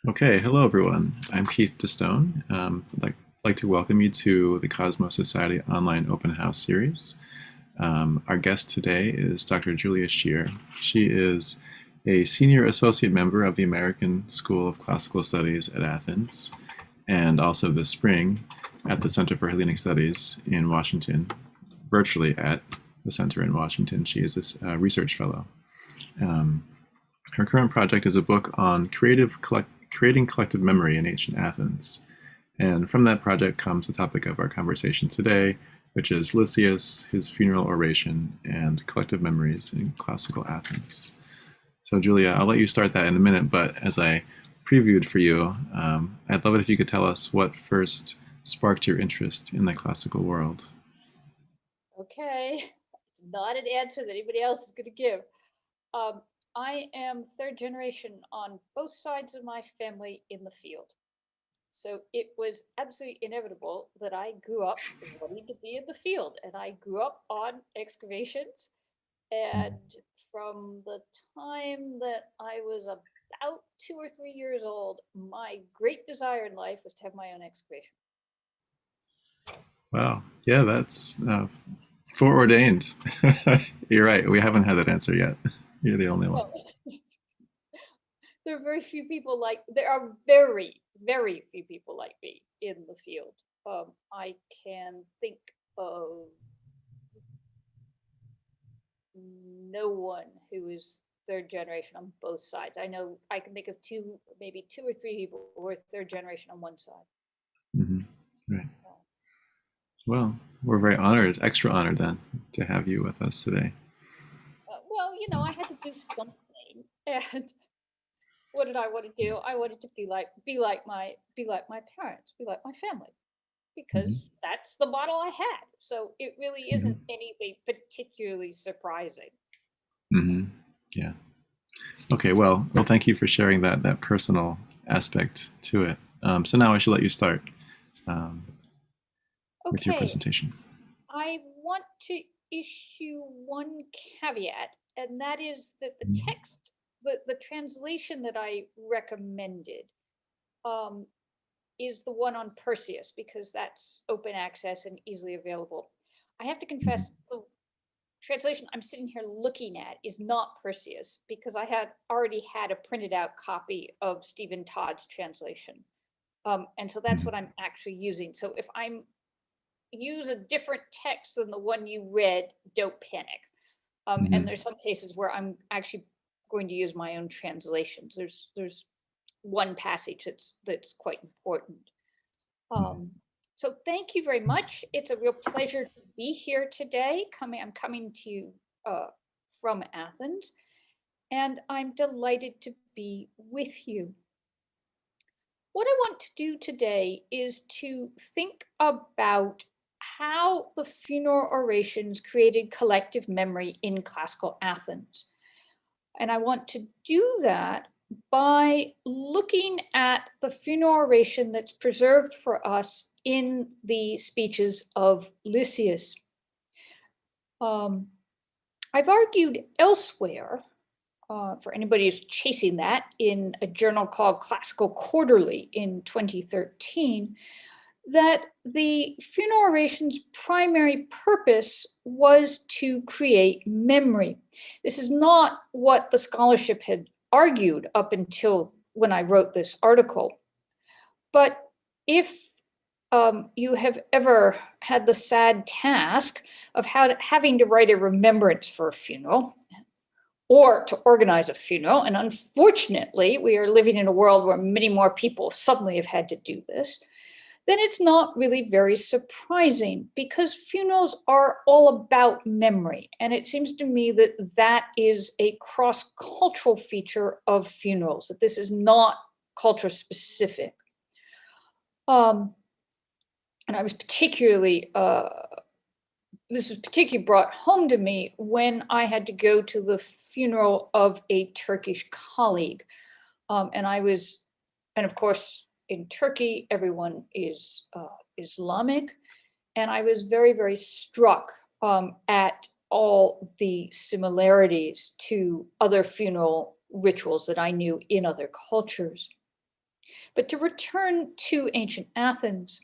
Okay, hello everyone. I'm Keith DeStone. I'd like to welcome you to the Cosmos Society Online Open House series. Our guest today is Dr. Julia Shear. She is a senior associate member of the American School of Classical Studies at Athens, and also this spring at the Center for Hellenic Studies in Washington, virtually at the center in Washington. She is a research fellow. Um, Her current project is a book on creating collective memory in ancient Athens. And from that project comes the topic of our conversation today, which is Lysias, his funeral oration, and collective memories in classical Athens. So, Julia, I'll let you start that in a minute, but as I previewed for you, I'd love it if you could tell us what first sparked your interest in the classical world. Okay, it's not an answer that anybody else is going to give. Um, I am third generation on both sides of my family in the field. So it was absolutely inevitable that I grew up wanting to be in the field. And I grew up on excavations. And from the time that I was about 2 or 3 years old, my great desire in life was to have my own excavation. Wow. Yeah, that's foreordained. You're right. We haven't had that answer yet. You're the only one. Well, there are very, very few people like me in the field. I can think of no one who is third generation on both sides. I know I can think of maybe two or three people who are third generation on one side. Hmm. Right. Uh, Well, we're very honored, extra honored then, to have you with us today. well, So, I had to do something, and what did I want to do? I wanted to be like my parents, be like my family, hmm because that's the model I had. So it really isn't hmm anything particularly surprising. hmm yeah. Okay. Well, thank you for sharing that personal aspect to it. So now I should let you start um, with your Okay, presentation. I want to issue one caveat, and that is that the Mhm. text, the translation that I recommended, um, is the one on Perseus because that's open access and easily available. I have to Mhm. confess, the translation I'm sitting here looking at is not Perseus because I had already had a printed out copy of Stephen Todd's translation. And so that's Mhm. what I'm actually using. So if I'm use a different text than the one you read, don't panic. And Mhm. there's some cases where I'm actually going to use my own translations. There's one passage that's quite important. Mhm. Um, so thank you very much. It's a real pleasure to be here today. I'm coming to you from Athens, and I'm delighted to be with you. What I want to do today is to think about how the funeral orations created collective memory in classical Athens. And I want to do that by looking at the funeral oration that's preserved for us in the speeches of Lysias. Um, I've argued elsewhere, for anybody who's chasing that, in a journal called Classical Quarterly in 2013, that the funeral oration's primary purpose was to create memory. This is not what the scholarship had argued up until when I wrote this article. But if you have ever had the sad task of having to write a remembrance for a funeral, or to organize a funeral. And unfortunately, we are living in a world where many more people suddenly have had to do this. Then it's not really very surprising because funerals are all about memory. And it seems to me that that is a cross cultural feature of funerals, that this is not culture specific. Um, and I was particularly this was particularly brought home to me when I had to go to the funeral of a Turkish colleague. And of course, in Turkey, everyone is Islamic. And I was very, very struck at all the similarities to other funeral rituals that I knew in other cultures. But to return to ancient Athens,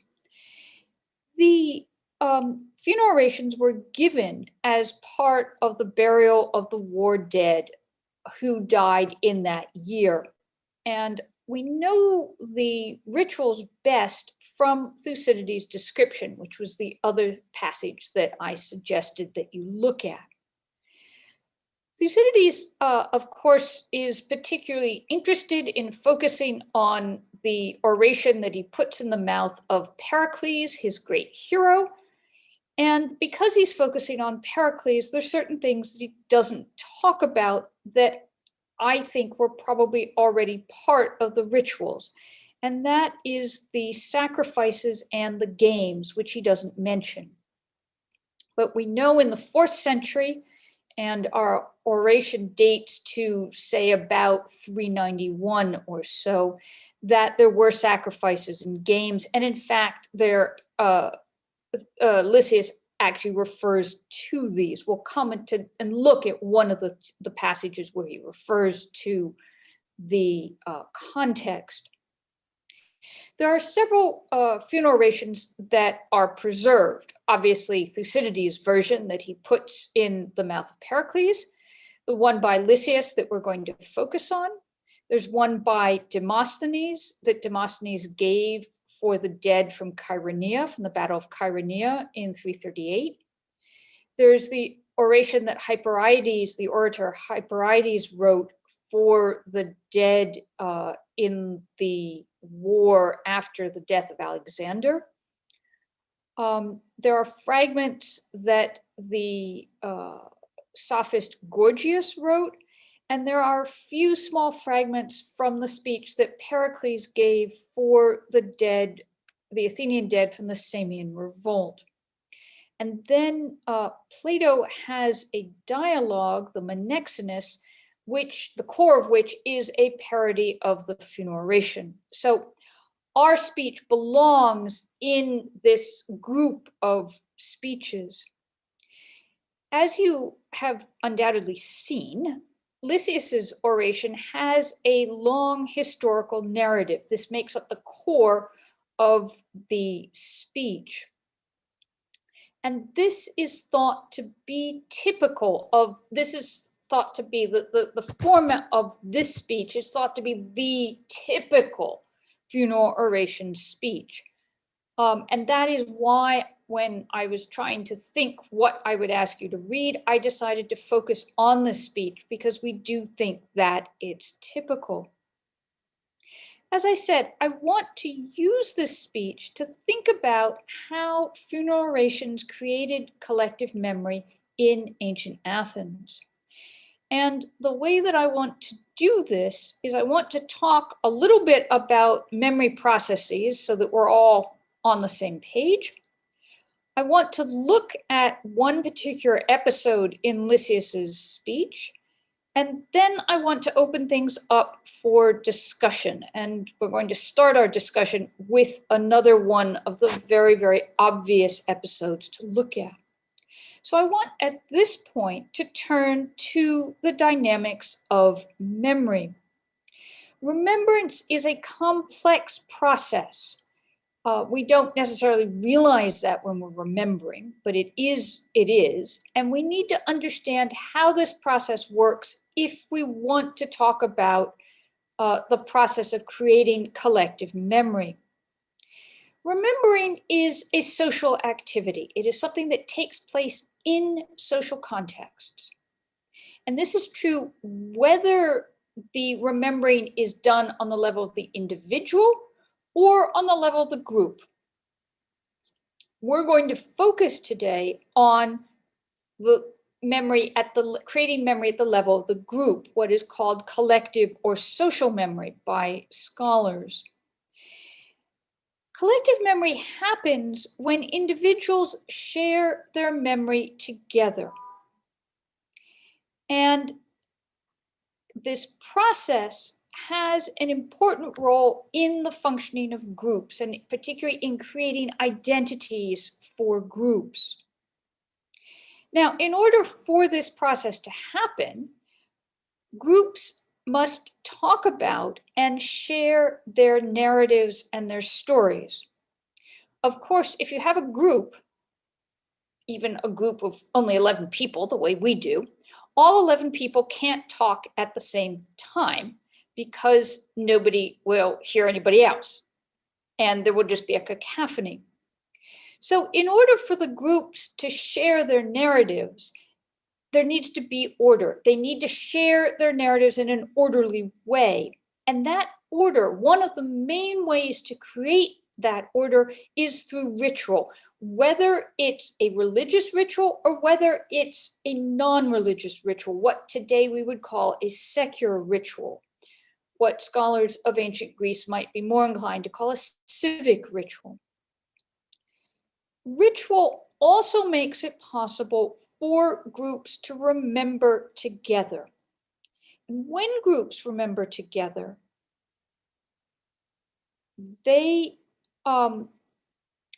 the funeral orations were given as part of the burial of the war dead who died in that year. And we know the rituals best from Thucydides' description, which was the other passage that I suggested that you look at. Thucydides, of course, is particularly interested in focusing on the oration that he puts in the mouth of Pericles, his great hero. And because he's focusing on Pericles, there's certain things that he doesn't talk about that I think were probably already part of the rituals. And that is the sacrifices and the games, which he doesn't mention. But we know in the 4th century, and our oration dates to, say, about 391 or so, that there were sacrifices and games. And in fact, Lysias actually refers to these. We'll come and look at one of the passages where he refers to the context. There are several funeral orations that are preserved. Obviously, Thucydides' version that he puts in the mouth of Pericles, the one by Lysias that we're going to focus on. There's one by Demosthenes that Demosthenes gave for the dead from Chaeronea, from the Battle of Chaeronea in 338. There's the oration that Hyperides, the orator Hyperides, wrote for the dead in the war after the death of Alexander. There are fragments that the sophist Gorgias wrote, and there are a few small fragments from the speech that Pericles gave for the dead, the Athenian dead from the Samian revolt. And then Plato has a dialogue, the Menexenus, which the core of which is a parody of the Funeral Oration. So our speech belongs in this group of speeches. As you have undoubtedly seen, Lysias's oration has a long historical narrative. This makes up the core of the speech. And this is thought to be typical of, this is thought to be, the format of this speech is thought to be the typical funeral oration speech. And that is why when I was trying to think what I would ask you to read, I decided to focus on this speech because we do think that it's typical. As I said, I want to use this speech to think about how funeral orations created collective memory in ancient Athens. And the way that I want to do this is I want to talk a little bit about memory processes so that we're all on the same page. I want to look at one particular episode in Lysias's speech, and then I want to open things up for discussion. And we're going to start our discussion with another one of the very, very obvious episodes to look at. So I want at this point to turn to the dynamics of memory. Remembrance is a complex process. We don't necessarily realize that when we're remembering, but it is. And we need to understand how this process works if we want to talk about the process of creating collective memory. Remembering is a social activity. It is something that takes place in social contexts. And this is true whether the remembering is done on the level of the individual or on the level of the group. We're going to focus today on the memory creating memory at the level of the group, what is called collective or social memory by scholars. Collective memory happens when individuals share their memory together. And this process has an important role in the functioning of groups, and particularly in creating identities for groups. Now, in order for this process to happen, groups must talk about and share their narratives and their stories. Of course, if you have a group, even a group of only 11 people, the way we do, all 11 people can't talk at the same time because nobody will hear anybody else. And there will just be a cacophony. So in order for the groups to share their narratives, there needs to be order. They need to share their narratives in an orderly way. And that order, one of the main ways to create that order is through ritual, whether it's a religious ritual or whether it's a non-religious ritual, what today we would call a secular ritual, what scholars of ancient Greece might be more inclined to call a civic ritual. Ritual also makes it possible for groups to remember together. And when groups remember together, the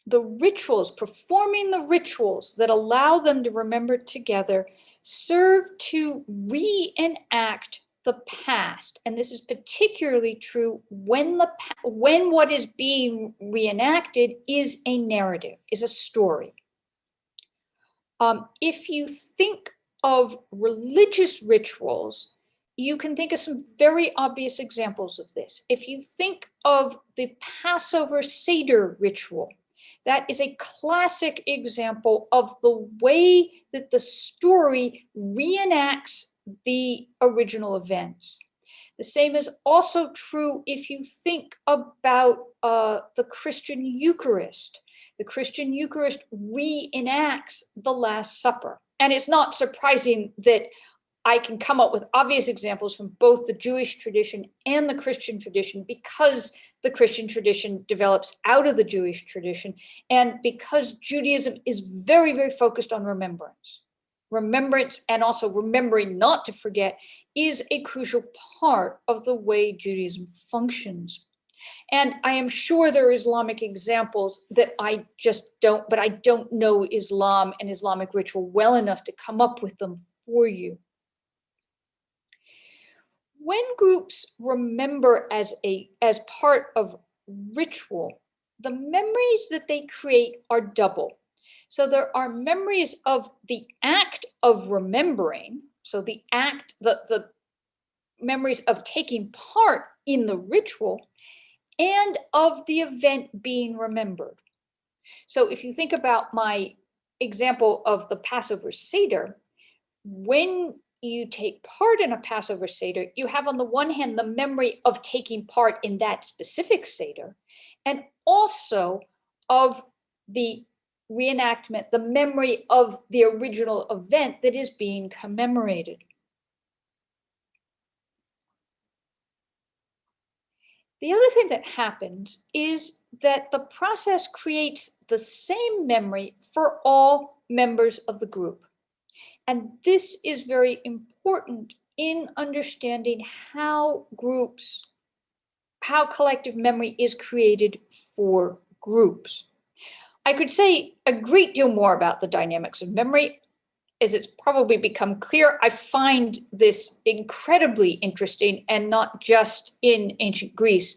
rituals, performing the rituals that allow them to remember together, serve to reenact the past. And this is particularly true when what is being reenacted is a narrative, is a story. If you think of religious rituals, you can think of some very obvious examples of this. If you think of the Passover Seder ritual, that is a classic example of the way that the story reenacts the original events. The same is also true if you think about the Christian Eucharist. The Christian Eucharist reenacts the Last Supper. And it's not surprising that I can come up with obvious examples from both the Jewish tradition and the Christian tradition because the Christian tradition develops out of the Jewish tradition and because Judaism is very, very focused on remembrance. Remembrance and also remembering not to forget is a crucial part of the way Judaism functions. And I am sure there are Islamic examples that I just don't, but I don't know Islam and Islamic ritual well enough to come up with them for you. When groups remember as part of ritual, the memories that they create are double. So there are memories of the act of remembering, so the memories of taking part in the ritual, and of the event being remembered. So if you think about my example of the Passover Seder, when you take part in a Passover Seder, you have on the one hand the memory of taking part in that specific Seder, and also of the reenactment, the memory of the original event that is being commemorated. The other thing that happens is that the process creates the same memory for all members of the group. And this is very important in understanding how collective memory is created for groups. I could say a great deal more about the dynamics of memory. As it's probably become clear, I find this incredibly interesting and not just in ancient Greece.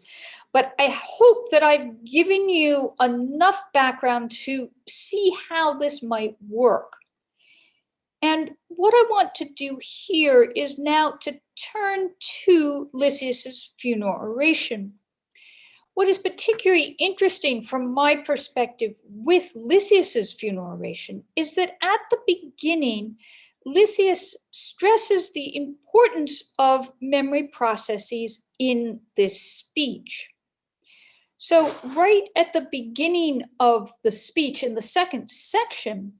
But I hope that I've given you enough background to see how this might work. And what I want to do here is now to turn to Lysias's Funeral Oration. What is particularly interesting from my perspective with Lysias's Funeral Oration is that at the beginning, Lysias stresses the importance of memory processes in this speech. So right at the beginning of the speech in the second section,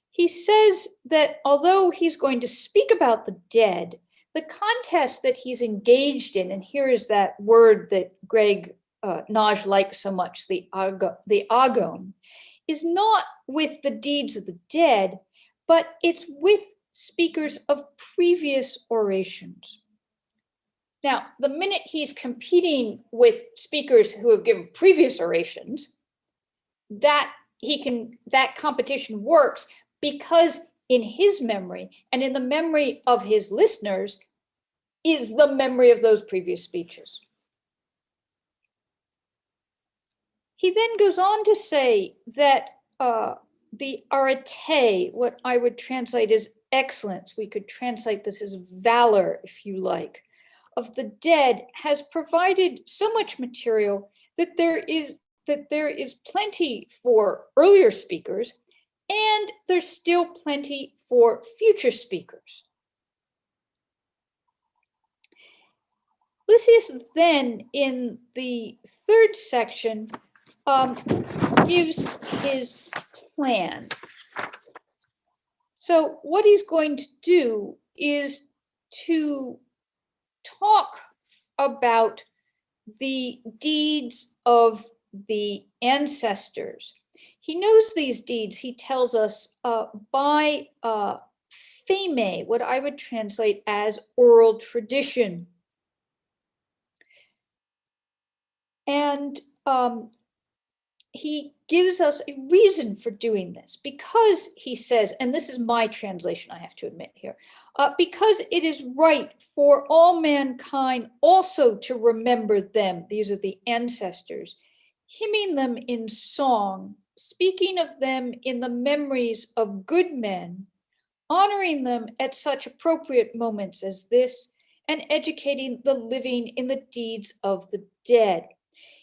he says that although he's going to speak about the dead, the contest that he's engaged in, and here is that word that Greg Naj likes so much, the agon, is not with the deeds of the dead, but it's with speakers of previous orations. Now, the minute he's competing with speakers who have given previous orations, that competition works because in his memory and in the memory of his listeners, is the memory of those previous speeches. He then goes on to say that the arete, what I would translate as excellence, we could translate this as valor, if you like, of the dead has provided so much material that there is plenty for earlier speakers, and there's still plenty for future speakers. Lysias then, in the third section, gives his plan. So what he's going to do is to talk about the deeds of the ancestors. He knows these deeds, he tells us, by fame, what I would translate as oral tradition. And he gives us a reason for doing this, because he says, and this is my translation, I have to admit here, because it is right for all mankind also to remember them, these are the ancestors, hymning them in song, speaking of them in the memories of good men, honoring them at such appropriate moments as this, and educating the living in the deeds of the dead.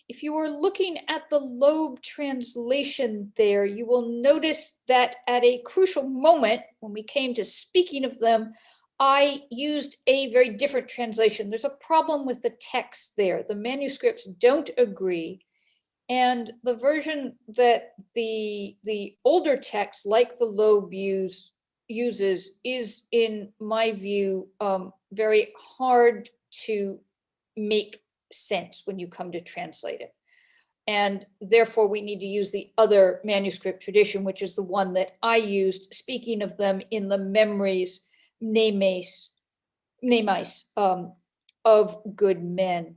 If you are looking at the Loeb translation there, you will notice that at a crucial moment, when we came to speaking of them, I used a very different translation. There's a problem with the text there. The manuscripts don't agree. And the version that the older text, like the Loeb uses, is, in my view, very hard to make sense when you come to translate it. And therefore we need to use the other manuscript tradition, which is the one that I used, speaking of them in the memories, nemes, of good men.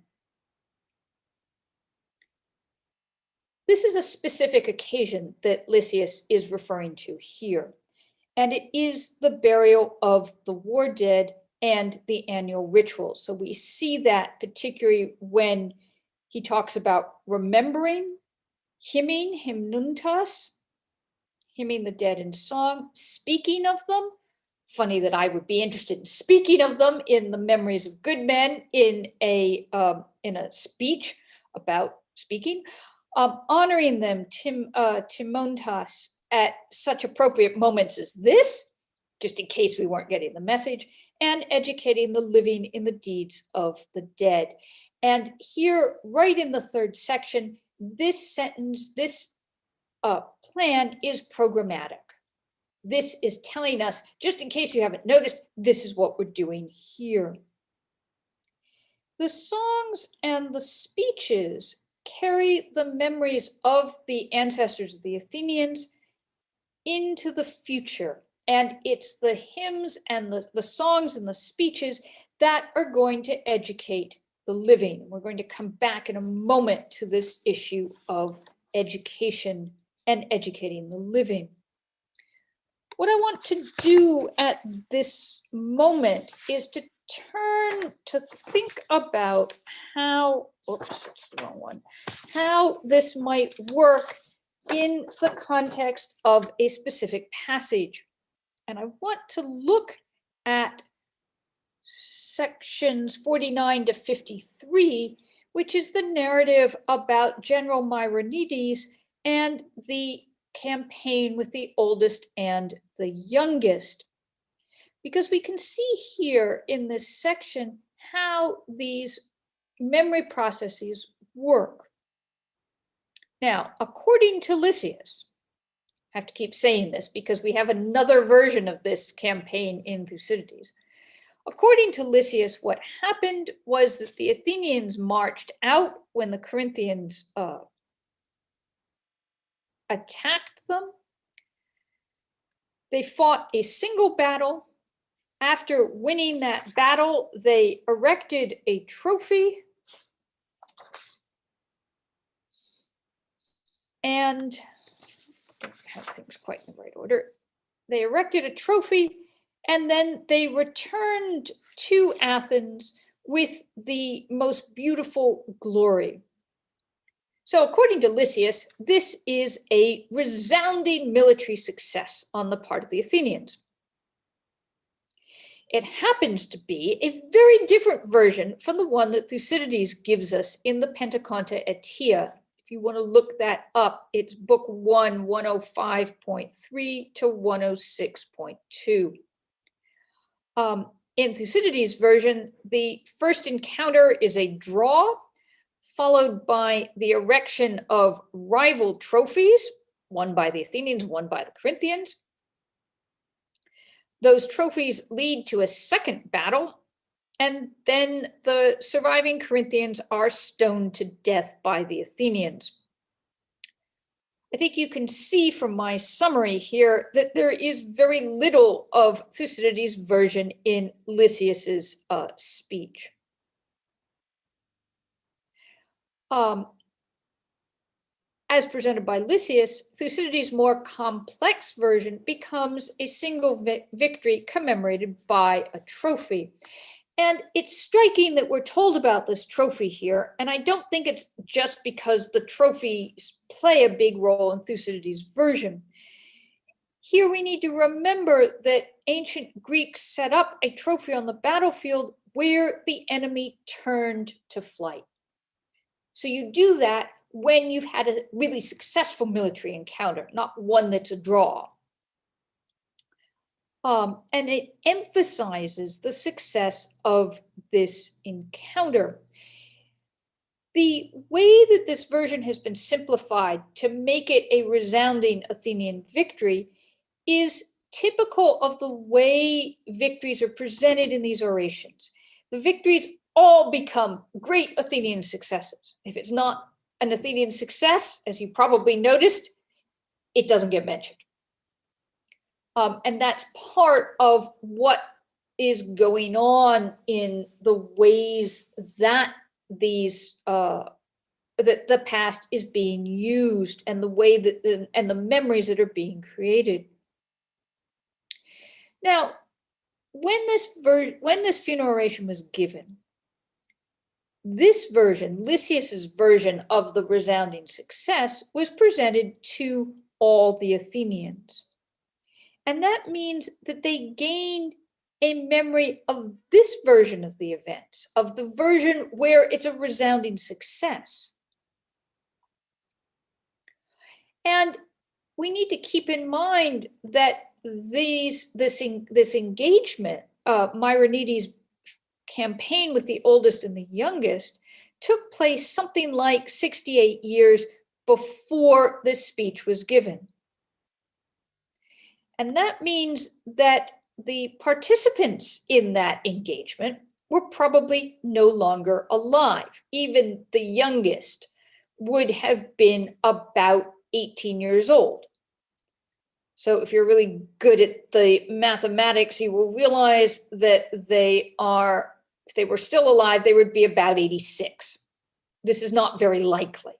This is a specific occasion that Lysias is referring to here, and it is the burial of the war dead and the annual rituals. So we see that particularly when he talks about remembering, hymning, hymnuntas, hymning the dead in song, speaking of them. Funny that I would be interested in speaking of them in the memories of good men in a speech about speaking, honoring them, timontas, at such appropriate moments as this, just in case we weren't getting the message, and educating the living in the deeds of the dead. And here, right in the third section, this sentence, this plan is programmatic. This is telling us, just in case you haven't noticed, this is what we're doing here. The songs and the speeches carry the memories of the ancestors of the Athenians into the future. And it's the hymns and the songs and the speeches that are going to educate the living. We're going to come back in a moment to this issue of education and educating the living. What I want to do at this moment is to turn to think about how, oops, that's the wrong one, how this might work in the context of a specific passage. And I want to look at sections 49 to 53, which is the narrative about General Myronides and the campaign with the oldest and the youngest. Because we can see here in this section how these memory processes work. Now, according to Lysias, I have to keep saying this because we have another version of this campaign in Thucydides. According to Lysias, what happened was that the Athenians marched out when the Corinthians attacked them. They fought a single battle. After winning that battle, they erected a trophy. And I don't have things quite in the right order. They erected a trophy, And then they returned to Athens with the most beautiful glory. So according to Lysias, this is a resounding military success on the part of the Athenians. It happens to be a very different version from the one that Thucydides gives us in the Pentaconta Atia. If you want to look that up, it's book 1, 105.3 to 106.2. In Thucydides' version, the first encounter is a draw, followed by the erection of rival trophies, one by the Athenians, one by the Corinthians. Those trophies lead to a second battle, and then the surviving Corinthians are stoned to death by the Athenians. I think you can see from my summary here that there is very little of Thucydides' version in Lysias's speech. As presented by Lysias, Thucydides' more complex version becomes a single victory commemorated by a trophy. And it's striking that we're told about this trophy here, and I don't think it's just because the trophies play a big role in Thucydides' version. Here we need to remember that ancient Greeks set up a trophy on the battlefield where the enemy turned to flight. So you do that when you've had a really successful military encounter, not one that's a draw. And it emphasizes the success of this encounter. The way that this version has been simplified to make it a resounding Athenian victory is typical of the way victories are presented in these orations. The victories all become great Athenian successes. If it's not an Athenian success, as you probably noticed, it doesn't get mentioned. And that's part of what is going on in the ways that these that the past is being used, and the way that and the memories that are being created. Now, when this funeral oration was given, this version, Lysias's version of the resounding success, was presented to all the Athenians. And that means that they gained a memory of this version of the events, of the version where it's a resounding success. And we need to keep in mind that this engagement, Myronides' campaign with the oldest and the youngest, took place something like 68 years before this speech was given. And that means that the participants in that engagement were probably no longer alive. Even the youngest would have been about 18 years old. So if you're really good at the mathematics, you will realize that if they were still alive, they would be about 86. This is not very likely.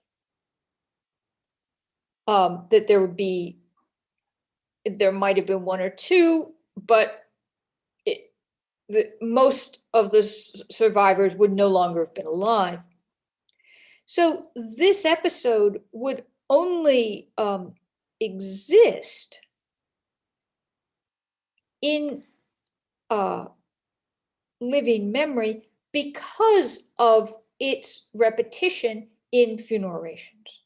That there might have been one or two, but most of the survivors would no longer have been alive. So this episode would only exist in living memory because of its repetition in funeral orations.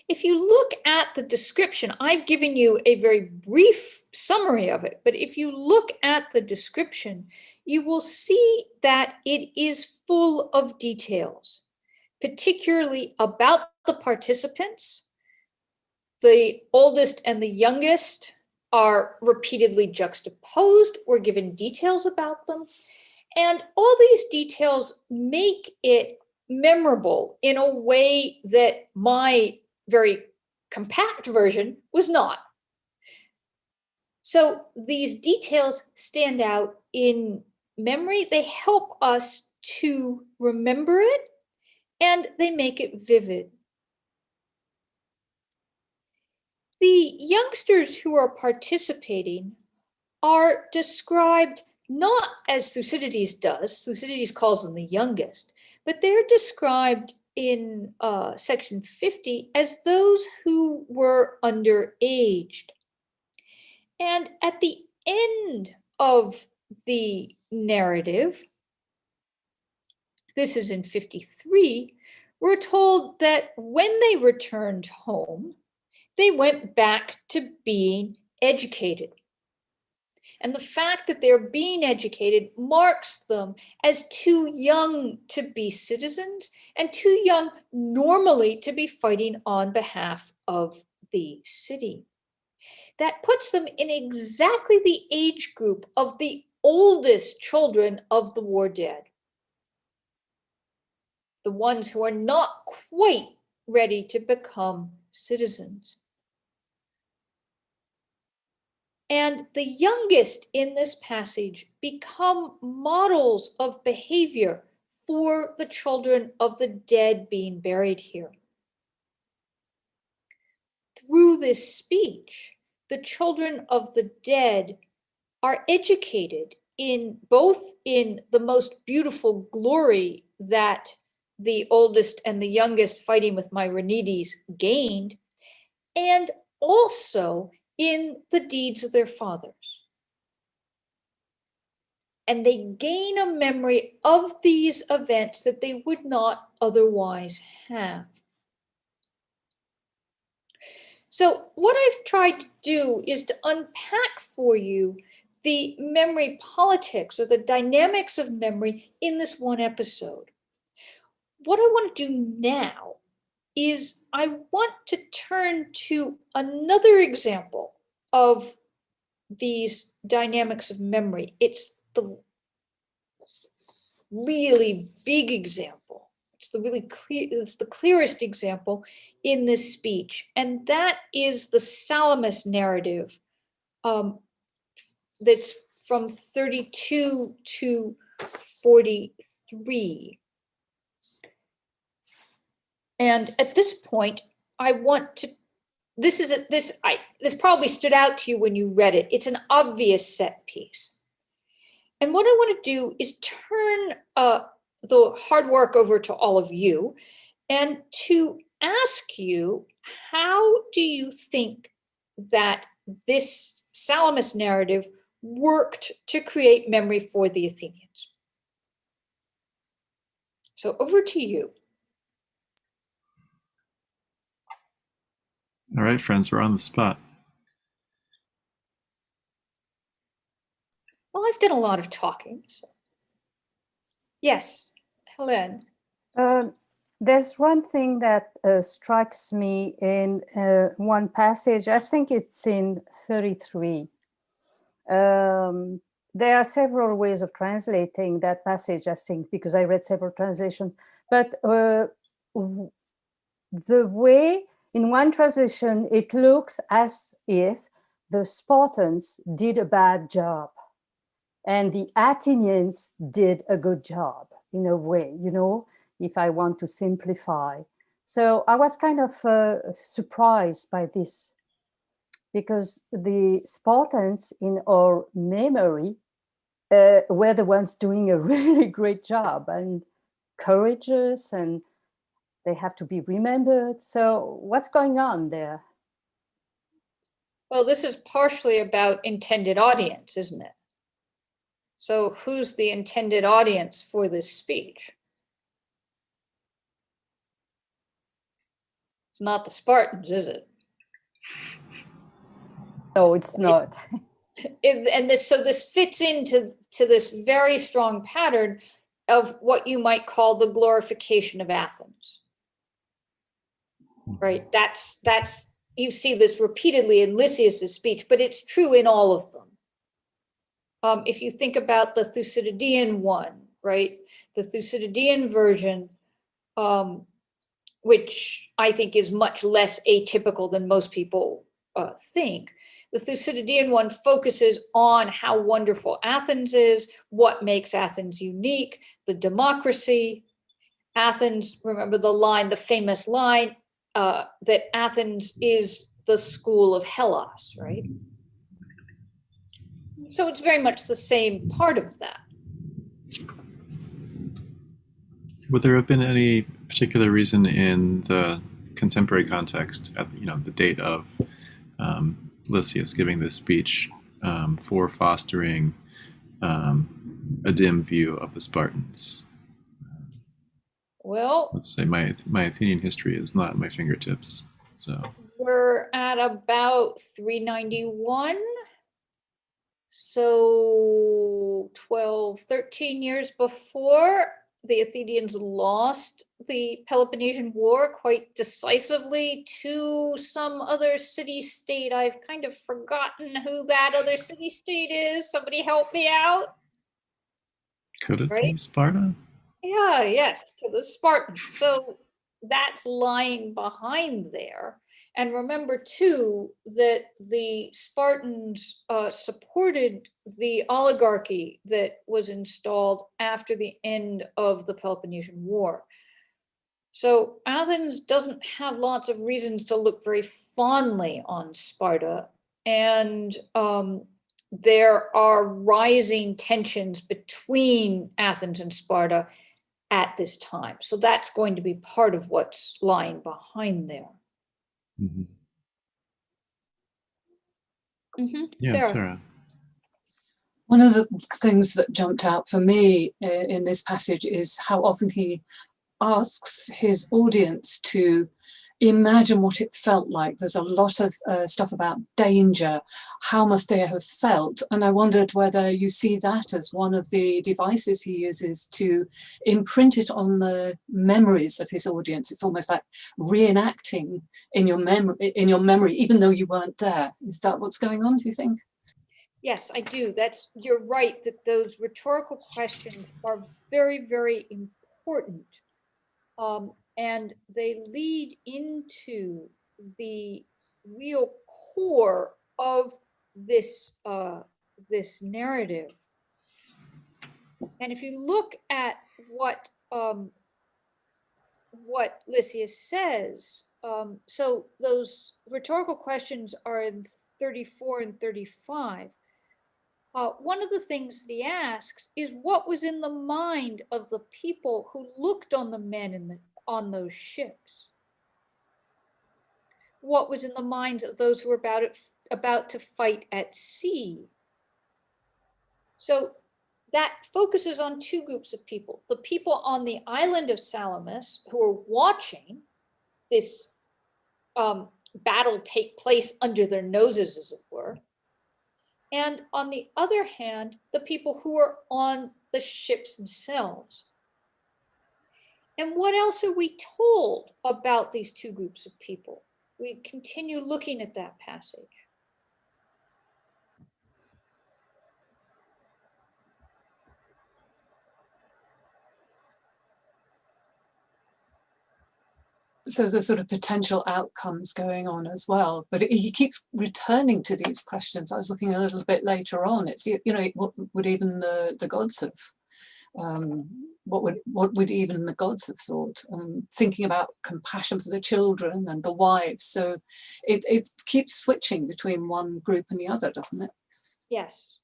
If you look at the description, I've given you a very brief summary of it, but if you look at the description, you will see that it is full of details, particularly about the participants. The oldest and the youngest are repeatedly juxtaposed. We're given details about them. And all these details make it memorable in a way that my very compact version was not. So these details stand out in memory. They help us to remember it, and they make it vivid. The youngsters who are participating are described not as Thucydides does. Thucydides calls them the youngest, but they're described in section 50 as those who were underaged. And at the end of the narrative, this is in 53, we're told that when they returned home, they went back to being educated. And the fact that they're being educated marks them as too young to be citizens and too young normally to be fighting on behalf of the city. That puts them in exactly the age group of the oldest children of the war dead. The ones who are not quite ready to become citizens. And the youngest in this passage become models of behavior for the children of the dead being buried here. Through this speech, the children of the dead are educated in both in the most beautiful glory that the oldest and the youngest fighting with Myronides gained, and also in the deeds of their fathers. And they gain a memory of these events that they would not otherwise have. So what I've tried to do is to unpack for you the memory politics or the dynamics of memory in this one episode. What I want to do now is I want to turn to another example of these dynamics of memory. It's the really big example. It's the really clear, it's the clearest example in this speech. And that is the Salamis narrative that's from 32 to 43. And at this point, I want to, this probably stood out to you when you read it. It's an obvious set piece. And what I want to do is turn the hard work over to all of you and to ask you, how do you think that this Salamis narrative worked to create memory for the Athenians? So over to you. All right, friends, we're on the spot. Well, I've done a lot of talking. So. Yes, Helene. There's one thing that strikes me in one passage. I think it's in 33. There are several ways of translating that passage, I think, because I read several translations. But the way, in one translation, it looks as if the Spartans did a bad job and the Athenians did a good job, in a way, you know, if I want to simplify. So I was kind of surprised by this, because the Spartans, in our memory, were the ones doing a really great job and courageous, and they have to be remembered. So what's going on there? Well, this is partially about intended audience, isn't it? So who's the intended audience for this speech? It's not the Spartans, is it? No, it's not. So this fits into this very strong pattern of what you might call the glorification of Athens. Right? That's you see this repeatedly in Lysias' speech, but it's true in all of them. If you think about the Thucydidean one, right? The Thucydidean version, which I think is much less atypical than most people think. The Thucydidean one focuses on how wonderful Athens is, what makes Athens unique, the democracy. Athens, remember the line, the famous line, that Athens is the school of Hellas, right? So it's very much the same part of that. Would there have been any particular reason in the contemporary context, at the date of Lysias giving this speech, for fostering a dim view of the Spartans? Well, Let's say my Athenian history is not at my fingertips, so we're at about 391. So 12, 13 years before, the Athenians lost the Peloponnesian War quite decisively to some other city-state. I've kind of forgotten who that other city-state is. Somebody help me out. could it be Sparta? Yeah, yes, to the Spartans. So that's lying behind there. And remember, too, that the Spartans supported the oligarchy that was installed after the end of the Peloponnesian War. So Athens doesn't have lots of reasons to look very fondly on Sparta. And there are rising tensions between Athens and Sparta at this time. So that's going to be part of what's lying behind there. Mm-hmm. Yeah, Sarah. One of the things that jumped out for me in this passage is how often he asks his audience to imagine what it felt like. There's a lot of stuff about danger. How must they have felt? And I wondered whether you see that as one of the devices he uses to imprint it on the memories of his audience. It's almost like reenacting in your memory, even though you weren't there. Is that what's going on, do you think? Yes, I do. You're right that those rhetorical questions are very, very important. And they lead into the real core of this this narrative. And if you look at what Lysias says, so those rhetorical questions are in 34 and 35. One of the things that he asks is what was in the mind of the people who looked on the men on those ships? What was in the minds of those who were about to fight at sea? So that focuses on two groups of people. The people on the island of Salamis who are watching this battle take place under their noses, as it were. And on the other hand, the people who are on the ships themselves. And what else are we told about these two groups of people? We continue looking at that passage. So there's sort of potential outcomes going on as well, but he keeps returning to these questions. I was looking a little bit later on. It's, what would even the gods have, what would even the gods have thought? Thinking about compassion for the children and the wives. So it keeps switching between one group and the other, doesn't it? Yes,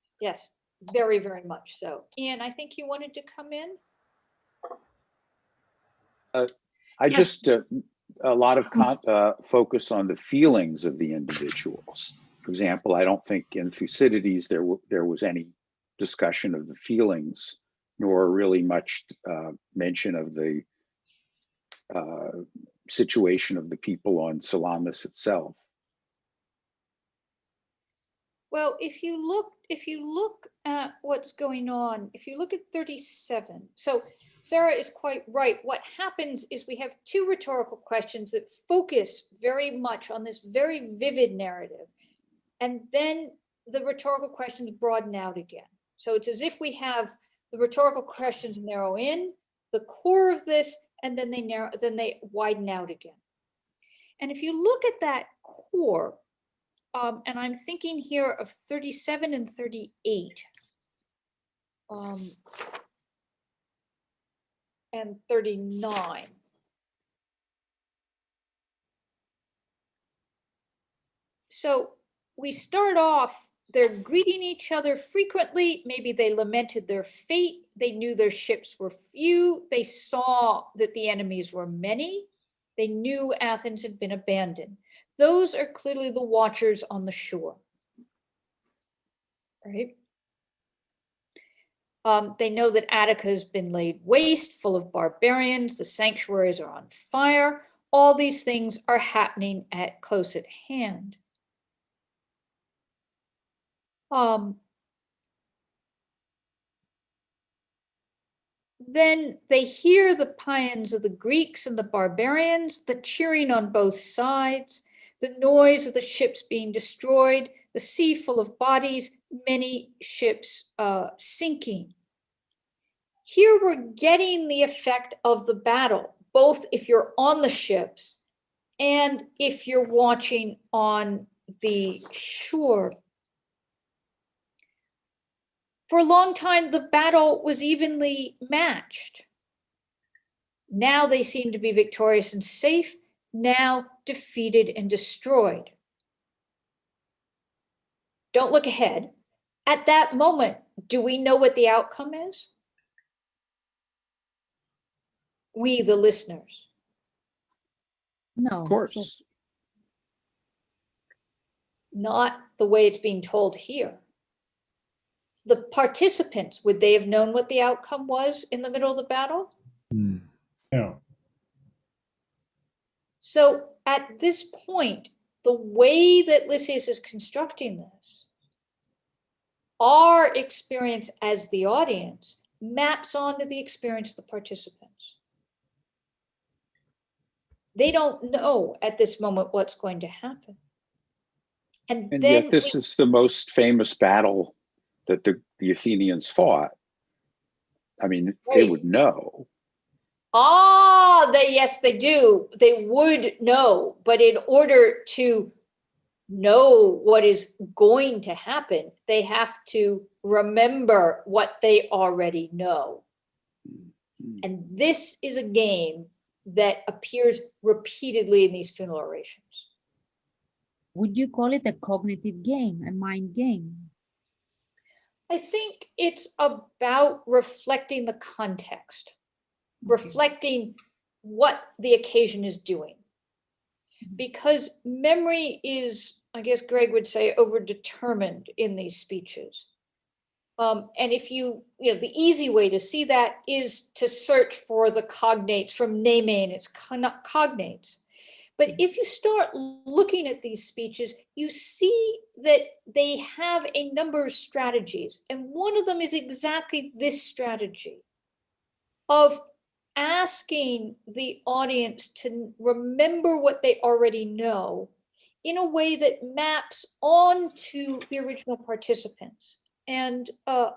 very, very much so. Ian, I think you wanted to come in. Just a lot of focus on the feelings of the individuals. For example, I don't think in Thucydides there was any discussion of the feelings, nor really much mention of the situation of the people on Salamis itself. Well, if you look at what's going on, if you look at 37, so Sarah is quite right. What happens is we have two rhetorical questions that focus very much on this very vivid narrative. And then the rhetorical questions broaden out again. So it's as if we have the rhetorical questions narrow in, the core of this, and then they widen out again. And if you look at that core, and I'm thinking here of 37 and 38. And 39. So we start off, they're greeting each other frequently. Maybe they lamented their fate. They knew their ships were few. They saw that the enemies were many. They knew Athens had been abandoned. Those are clearly the watchers on the shore, right? They know that Attica has been laid waste, full of barbarians. The sanctuaries are on fire. All these things are happening close at hand. Then they hear the paeans of the Greeks and the barbarians, the cheering on both sides, the noise of the ships being destroyed, the sea full of bodies, many ships sinking. Here we're getting the effect of the battle, both if you're on the ships and if you're watching on the shore. For a long time, the battle was evenly matched. Now they seem to be victorious and safe, now defeated and destroyed. Don't look ahead. At that moment, do we know what the outcome is? We, the listeners. No. Of course. Not the way it's being told here. The participants, would they have known what the outcome was in the middle of the battle? No. So at this point, the way that Lysias is constructing this, our experience as the audience maps onto the experience of the participants. They don't know at this moment what's going to happen. And then yet this is the most famous battle that the Athenians fought. I mean, they would know. Yes, they do. They would know, but in order to know what is going to happen, they have to remember what they already know. And this is a game that appears repeatedly in these funeral orations. Would you call it a cognitive game, a mind game? I think it's about reflecting the context, reflecting what the occasion is doing. Because memory is, I guess Greg would say, overdetermined in these speeches. And if the easy way to see that is to search for the cognates from neme and its cognates. But if you start looking at these speeches, you see that they have a number of strategies. And one of them is exactly this strategy of asking the audience to remember what they already know in a way that maps onto the original participants. And a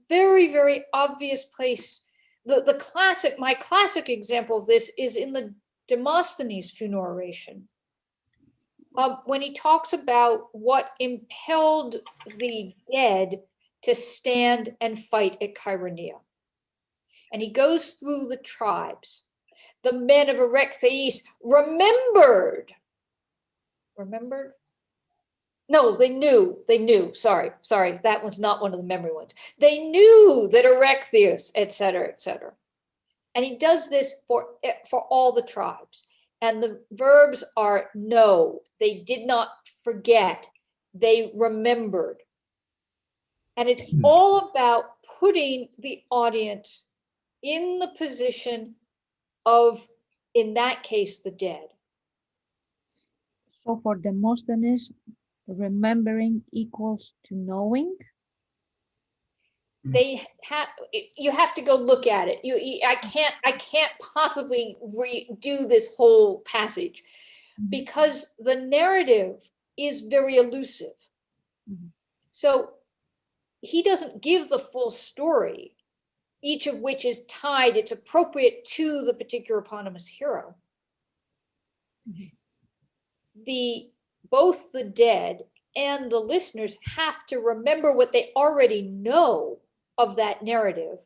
very, very obvious place, my classic example of this is in the Demosthenes Funeral Oration, when he talks about what impelled the dead to stand and fight at Chaeronea. And he goes through the tribes. The men of Erechtheus remembered. No, they knew, sorry, that was not one of the memory ones. They knew that Erechtheus, et cetera, et cetera. And he does this for all the tribes. And the verbs are know, they did not forget, they remembered. And it's all about putting the audience in the position of, in that case, the dead. So for Demosthenes, remembering equals to knowing? You have to go look at it. I can't possibly redo this whole passage because the narrative is very elusive. So he doesn't give the full story, each of which is tied, it's appropriate to the particular eponymous hero. Both the dead and the listeners have to remember what they already know of that narrative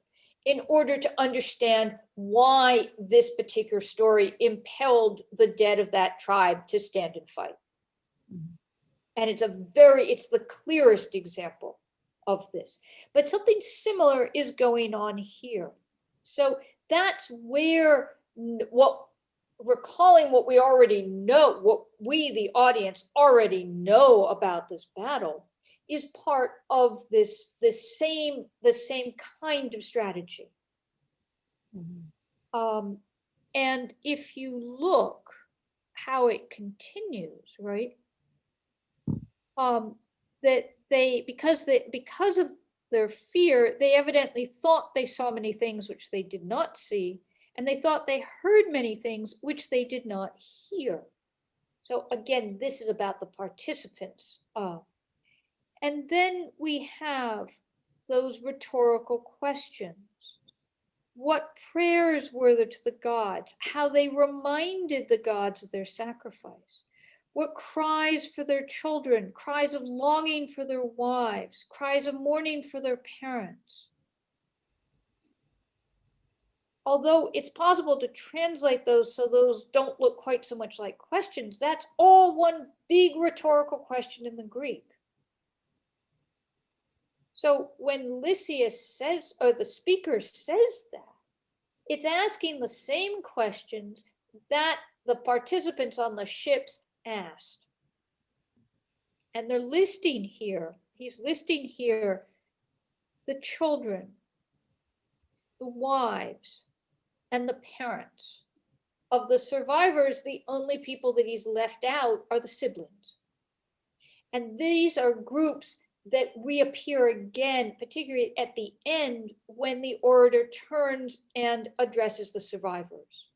in order to understand why this particular story impelled the dead of that tribe to stand and fight. And it's the clearest example of this. But something similar is going on here. So that's where recalling what we already know, what we, the audience, already know about this battle, is part of the same kind of strategy. Mhm. And if you look how it continues, right? That because of their fear, they evidently thought they saw many things which they did not see, and they thought they heard many things which they did not hear. So again, this is about the participants. And then we have those rhetorical questions. What prayers were there to the gods? How they reminded the gods of their sacrifice? What cries for their children, cries of longing for their wives, cries of mourning for their parents? Although it's possible to translate those so those don't look quite so much like questions, that's all one big rhetorical question in the Greek. So when Lysias says, or the speaker says that, it's asking the same questions that the participants on the ships asked. And they're listing here, he's listing here the children, the wives, and the parents. Of the survivors, the only people that he's left out are the siblings. And these are groups that reappear again, particularly at the end when the orator turns and addresses the survivors.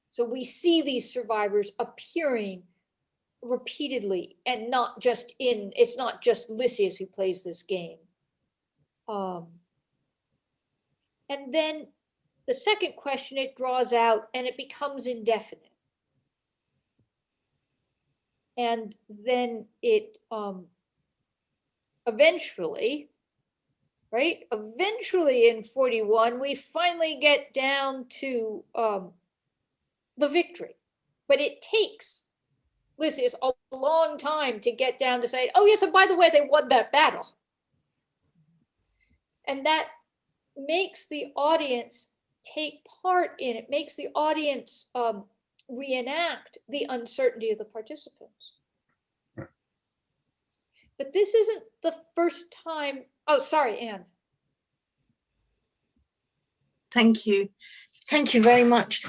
So we see these survivors appearing repeatedly, and it's not just Lysias who plays this game. And then the second question, it draws out and it becomes indefinite. And then it eventually in 41, we finally get down to the victory. But it takes Lysias a long time to get down to say, oh yes, and by the way, they won that battle. And that makes the audience take part in it, makes the audience reenact the uncertainty of the participants. Right. But this isn't the first time. Oh, sorry, Anne. Thank you. Thank you very much.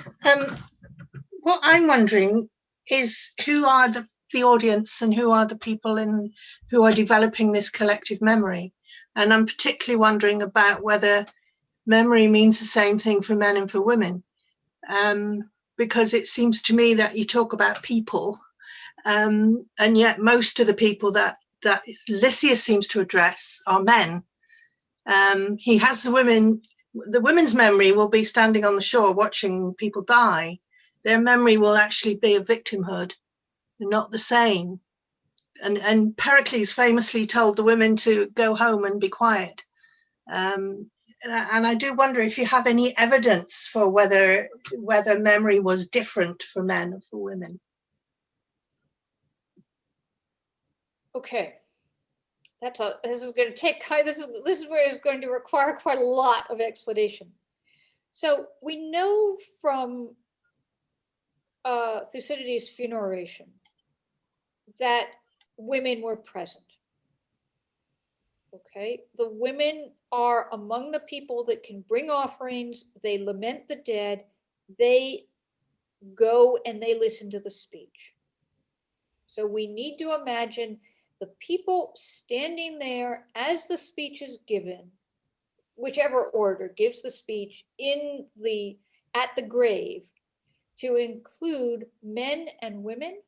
What I'm wondering is who are the audience and who are the people who are developing this collective memory? And I'm particularly wondering about whether memory means the same thing for men and for women. Because it seems to me that you talk about people, and yet most of the people that Lysias seems to address are men. He has the women's memory will be standing on the shore watching people die. Their memory will actually be of victimhood, not the same. And Pericles famously told the women to go home and be quiet. And I do wonder if you have any evidence for whether memory was different for men or for women. Okay. This is going to take this is where it's going to require quite a lot of explanation. So we know from Thucydides' Funeral Oration that women were present. Okay, the women are among the people that can bring offerings, they lament the dead, they go and they listen to the speech. So we need to imagine the people standing there as the speech is given, whichever order gives the speech at the grave, to include men and women,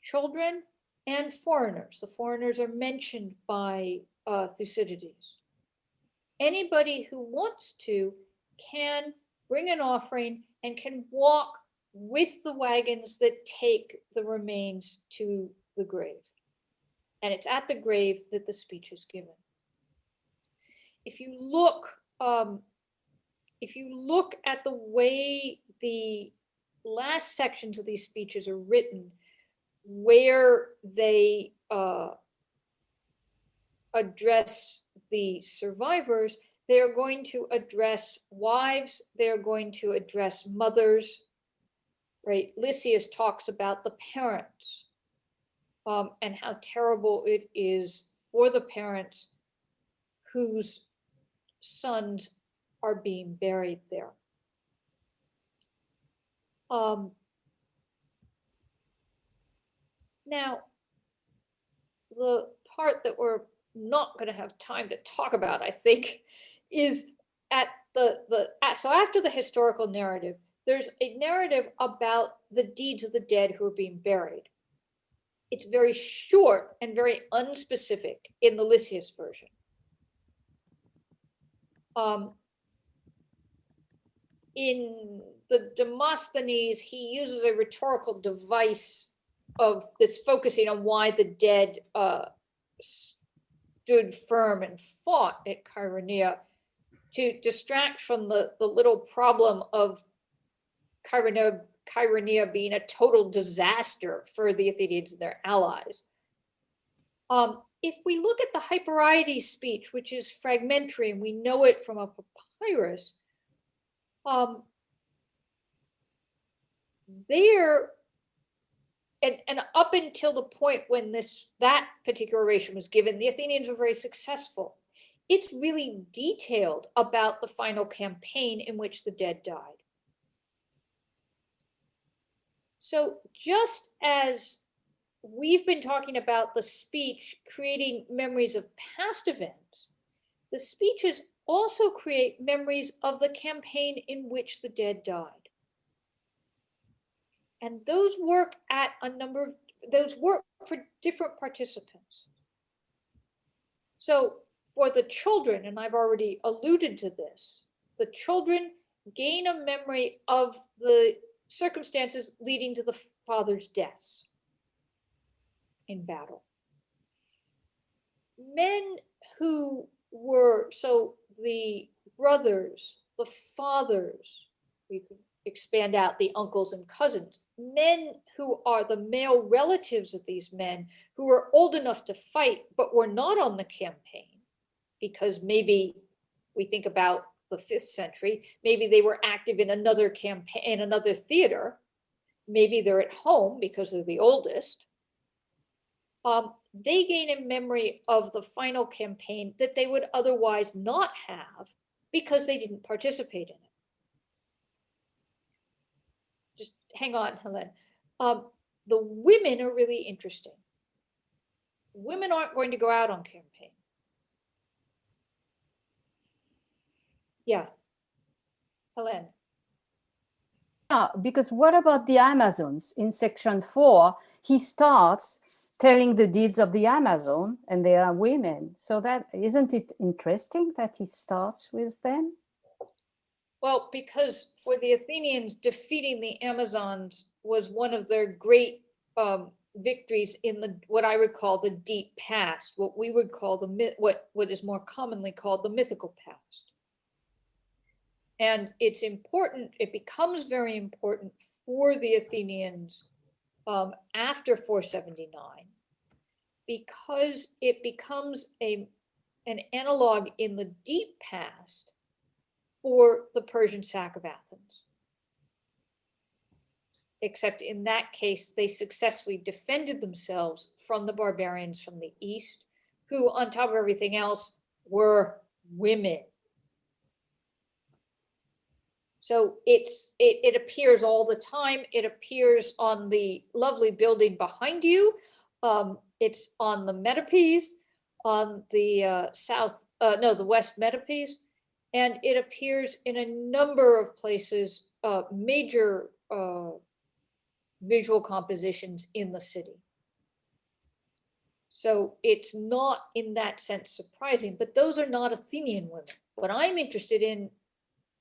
children, and foreigners. The foreigners are mentioned by Thucydides. Anybody who wants to can bring an offering and can walk with the wagons that take the remains to the grave. And it's at the grave that the speech is given. If you look at the way the last sections of these speeches are written, where they address the survivors, they're going to address wives, they're going to address mothers, right? Lysias talks about the parents and how terrible it is for the parents whose sons are being buried there. Now, the part that we're not going to have time to talk about, I think, is at so after the historical narrative, there's a narrative about the deeds of the dead who are being buried. It's very short and very unspecific in the Lysias version. In the Demosthenes, he uses a rhetorical device of this focusing on why the dead stood firm and fought at Chaeronea to distract from the little problem of Chaeronea being a total disaster for the Athenians and their allies. If we look at the Hyperides speech, which is fragmentary, and we know it from a papyrus, there, and up until the point when that particular oration was given, the Athenians were very successful. It's really detailed about the final campaign in which the dead died. So just as we've been talking about the speech creating memories of past events, the speeches also create memories of the campaign in which the dead died. And those work for different participants. So for the children, and I've already alluded to this, the children gain a memory of the circumstances leading to the father's deaths in battle. Men who were, so the brothers, the fathers, we could expand out the uncles and cousins, men who are the male relatives of these men who were old enough to fight but were not on the campaign, because maybe we think about the 5th century, maybe they were active in another campaign, in another theater, maybe they're at home because they're the oldest. They gain a memory of the final campaign that they would otherwise not have because they didn't participate in it. Just hang on, Helen. The women are really interesting. Women aren't going to go out on campaign. Yeah, Helen. Yeah, because what about the Amazons? In section 4, he starts telling the deeds of the Amazon, and they are women. So that, isn't it interesting that he starts with them? Well, because for the Athenians, defeating the Amazons was one of their great victories in what I would call the deep past, what we would call what is more commonly called the mythical past. And it's important, it becomes very important for the Athenians after 479, because it becomes an analog in the deep past for the Persian sack of Athens. Except in that case, they successfully defended themselves from the barbarians from the east, who on top of everything else were women. So it appears all the time. It appears on the lovely building behind you. It's on the metopes, on the the west metopes, and it appears in a number of places, major visual compositions in the city. So it's not in that sense surprising, but those are not Athenian women. What I'm interested in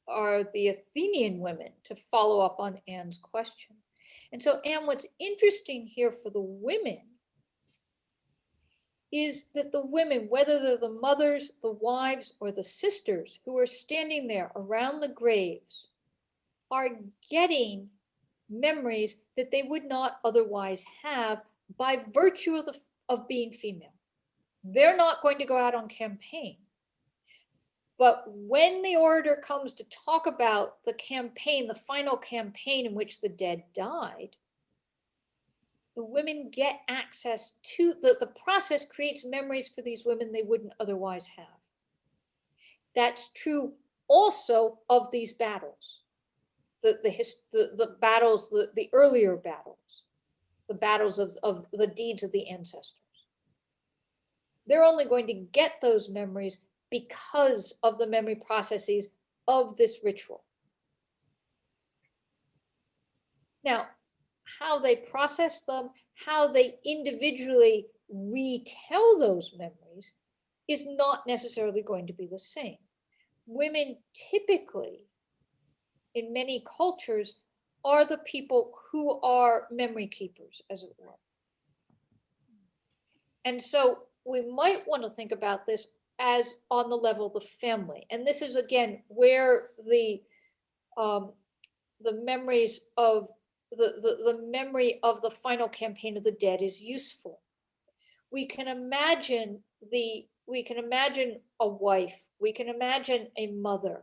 are the Athenian women, to follow up on Anne's question. And so, Anne, what's interesting here for the women is that the women, whether they're the mothers, the wives, or the sisters who are standing there around the graves, are getting memories that they would not otherwise have by virtue of being female. They're not going to go out on campaign. But when the orator comes to talk about the campaign, the final campaign in which the dead died, the women get access to, the process creates memories for these women they wouldn't otherwise have. That's true also of these battles, the battles, the earlier battles, the battles of the deeds of the ancestors. They're only going to get those memories because of the memory processes of this ritual. Now, how they process them, how they individually retell those memories is not necessarily going to be the same. Women typically, in many cultures, are the people who are memory keepers, as it were. And so we might want to think about this as on the level of the family. And this is, again, where the memories of the memory of the final campaign of the dead is useful. We can imagine a wife, we can imagine a mother,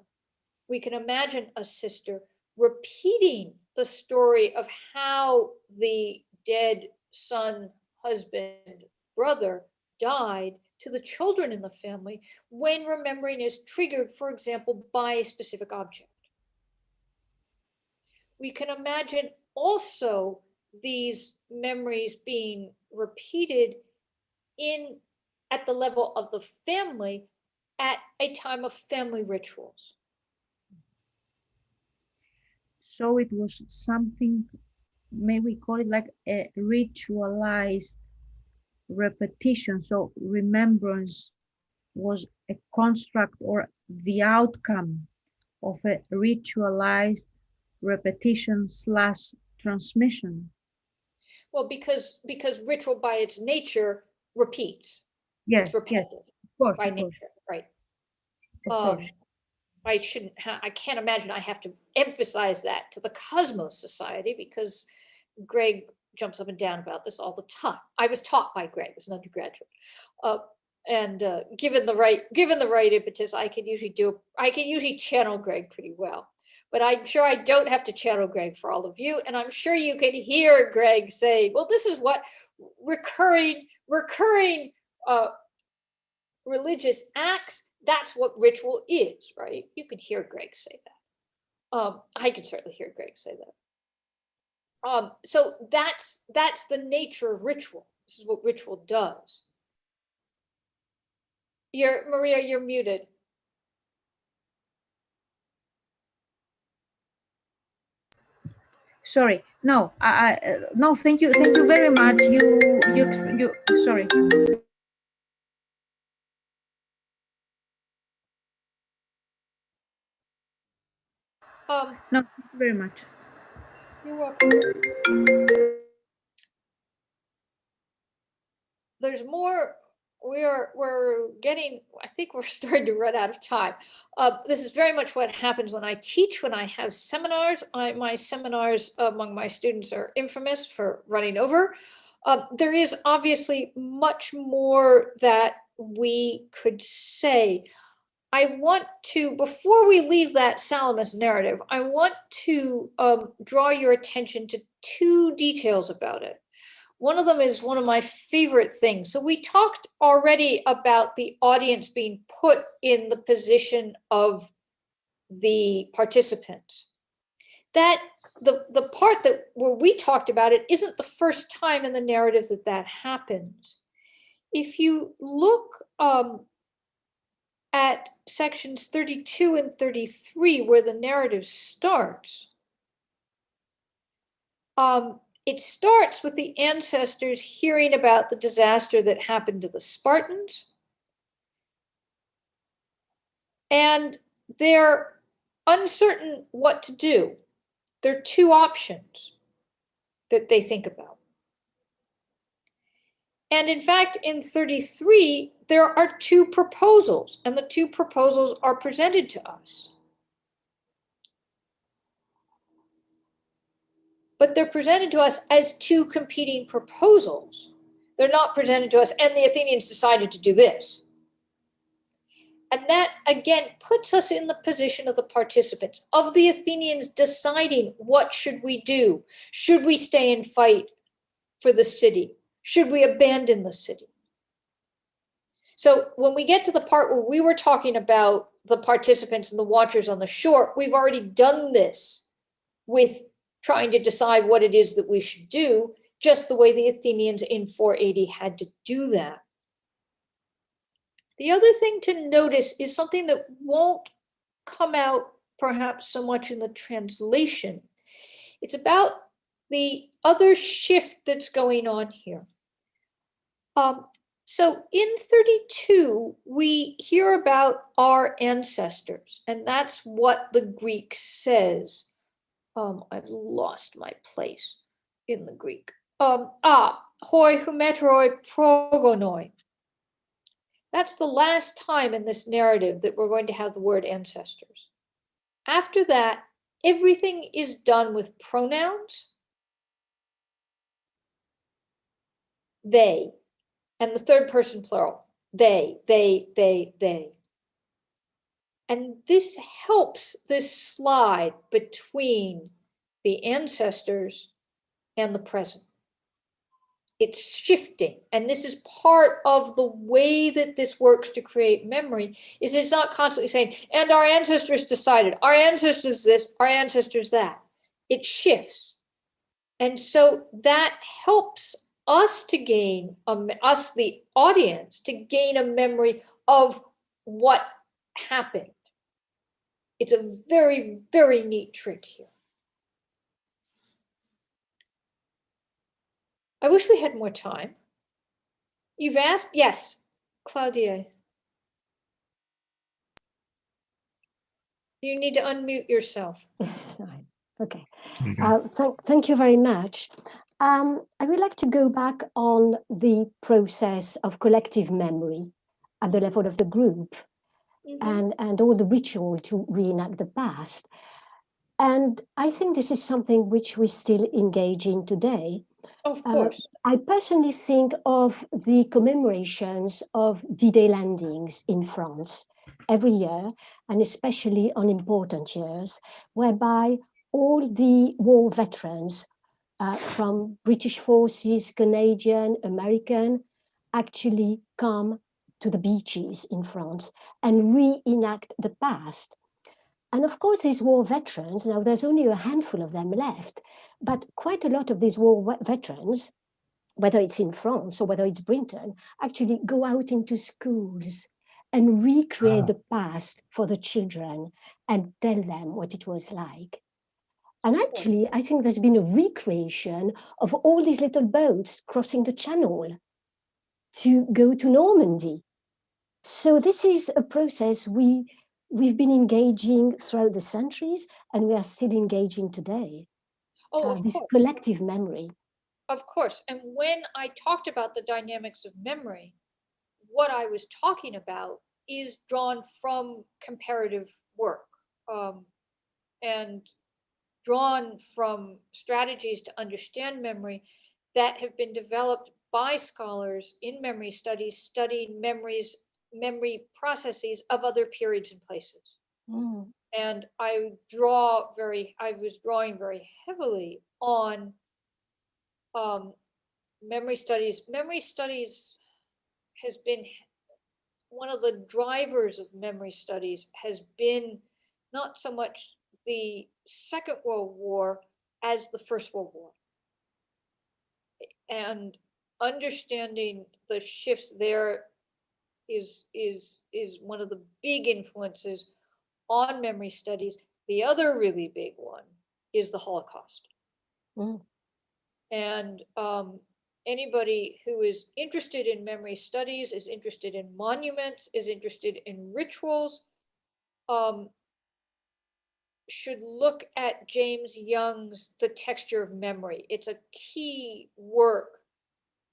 we can imagine a sister repeating the story of how the dead son, husband, brother died to the children in the family when remembering is triggered, for example, by a specific object. We can imagine also these memories being repeated at the level of the family at a time of family rituals. So it was something, may we call it like a ritualized repetition. So remembrance was a construct or the outcome of a ritualized repetition / transmission. Well, because ritual by its nature repeats. Yes, it's repetitive, yes, of course, by of nature, course. right? Of course. I can't imagine I have to emphasize that to the Cosmos Society, because Greg jumps up and down about this all the time. I was taught by Greg as an undergraduate. And given the right impetus, I can usually channel Greg pretty well. But I'm sure I don't have to channel Greg for all of you. And I'm sure you can hear Greg say, well, this is what recurring religious acts, that's what ritual is, right? You can hear Greg say that. I can certainly hear Greg say that. So that's the nature of ritual. This is what ritual does. Maria, you're muted. Sorry, no, no, thank you very much. You sorry. No, thank you very much. You're welcome. There's more. We're getting, I think we're starting to run out of time. This is very much what happens when I teach, when I have seminars. My seminars among my students are infamous for running over. There is obviously much more that we could say. I want to, before we leave that Salamis narrative, I want to draw your attention to two details about it. One of them is one of my favorite things. So we talked already about the audience being put in the position of the participants. That the part where we talked about it isn't the first time in the narrative that happens. If you look at sections 32 and 33, where the narrative starts, it starts with the ancestors hearing about the disaster that happened to the Spartans. And they're uncertain what to do. There are two options that they think about. And in fact, in 33, there are two proposals, and the two proposals are presented to us. but they're presented to us as two competing proposals. They're not presented to us, and the Athenians decided to do this. And that, again, puts us in the position of the participants, of the Athenians deciding, what should we do? Should we stay and fight for the city? Should we abandon the city? So when we get to the part where we were talking about the participants and the watchers on the shore, we've already done this with trying to decide what it is that we should do, just the way the Athenians in 480 had to do that. The other thing to notice is something that won't come out perhaps so much in the translation. It's about the other shift that's going on here. So in 32, we hear about our ancestors, and that's what the Greek says. I've lost my place in the Greek. Hoi humeteroi progonoi. That's the last time in this narrative that we're going to have the word ancestors. After that, everything is done with pronouns, they, and the third person plural, they. And this helps this slide between the ancestors and the present. It's shifting, and this is part of the way that this works to create memory, is it's not constantly saying, and our ancestors decided, our ancestors this, our ancestors that. It shifts. And so that helps us to gain, us, the audience, to gain a memory of what happened. It's a very, very neat trick here. I wish we had more time. You've asked? Yes, Claudia. You need to unmute yourself. Sorry. Okay. Okay. Thank you very much. I would like to go back on the process of collective memory at the level of the group, and all the ritual to reenact the past. And I think this is something which we still engage in today. Of course. I personally think of the commemorations of D-Day landings in France every year, and especially on important years, whereby all the war veterans from British forces, Canadian, American, actually come to the beaches in France and reenact the past. And of course, these war veterans, now there's only a handful of them left, but quite a lot of these war veterans, whether it's in France or whether it's Britain, actually go out into schools and recreate the past for the children and tell them what it was like. And actually, I think there's been a recreation of all these little boats crossing the channel to go to Normandy. So this is a process we've been engaging throughout the centuries, and we are still engaging today. This collective memory. Of course. And when I talked about the dynamics of memory, what I was talking about is drawn from comparative work, and drawn from strategies to understand memory that have been developed by scholars in memory studies, studying memory processes of other periods and places. And I was drawing very heavily on memory studies. Memory studies has been one of the drivers of memory studies, has been not so much the Second World War as the First World War. And understanding the shifts there is one of the big influences on memory studies. The other really big one is the Holocaust. And anybody who is interested in memory studies, is interested in monuments, is interested in rituals, should look at James Young's The Texture of Memory. It's a key work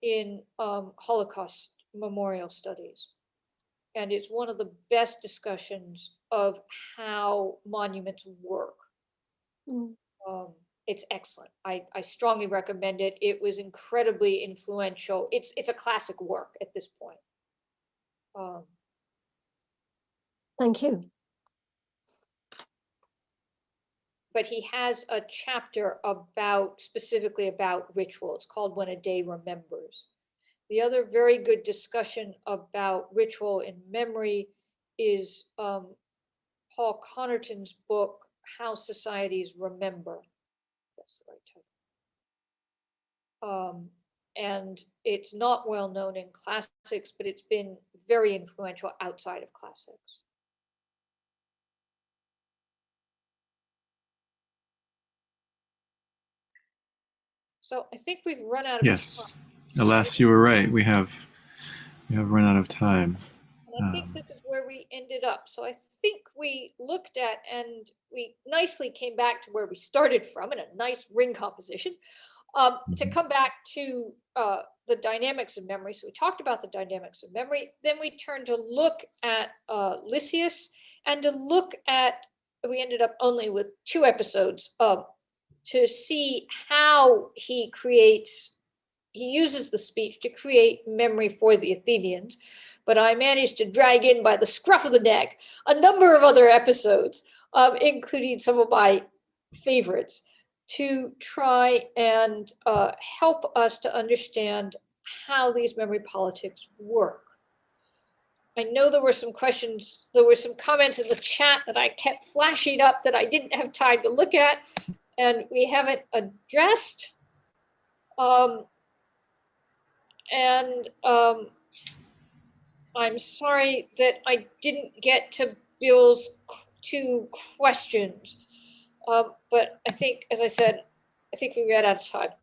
in Holocaust memorial studies. And it's one of the best discussions of how monuments work. it's excellent. I strongly recommend it. It was incredibly influential. It's a classic work at this point. Thank you. But he has a chapter specifically about ritual. It's called When a Day Remembers. The other very good discussion about ritual and memory is Paul Connerton's book, How Societies Remember. That's the right title. And it's not well known in classics, but it's been very influential outside of classics. So I think we've run out of time. Alas, you were right. We have run out of time. And I think this is where we ended up. So I think we looked at, and we nicely came back to where we started from in a nice ring composition, to come back to the dynamics of memory. So we talked about the dynamics of memory. Then we turned to look at Lysias, and to look at, we ended up only with 2 episodes to see how he uses the speech to create memory for the Athenians. But I managed to drag in by the scruff of the neck a number of other episodes, including some of my favorites, to try and help us to understand how these memory politics work. I know there were some questions, there were some comments in the chat that I kept flashing up that I didn't have time to look at, and we haven't addressed. I'm sorry that I didn't get to Bill's 2 questions. But I think, as I said, I think we ran out of time.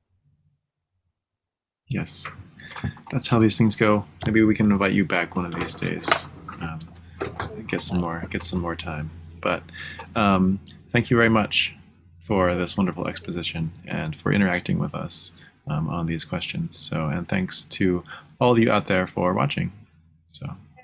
Yes, that's how these things go. Maybe we can invite you back one of these days. Get some more time. But thank you very much for this wonderful exposition and for interacting with us on these questions. And thanks to all of you out there for watching. So.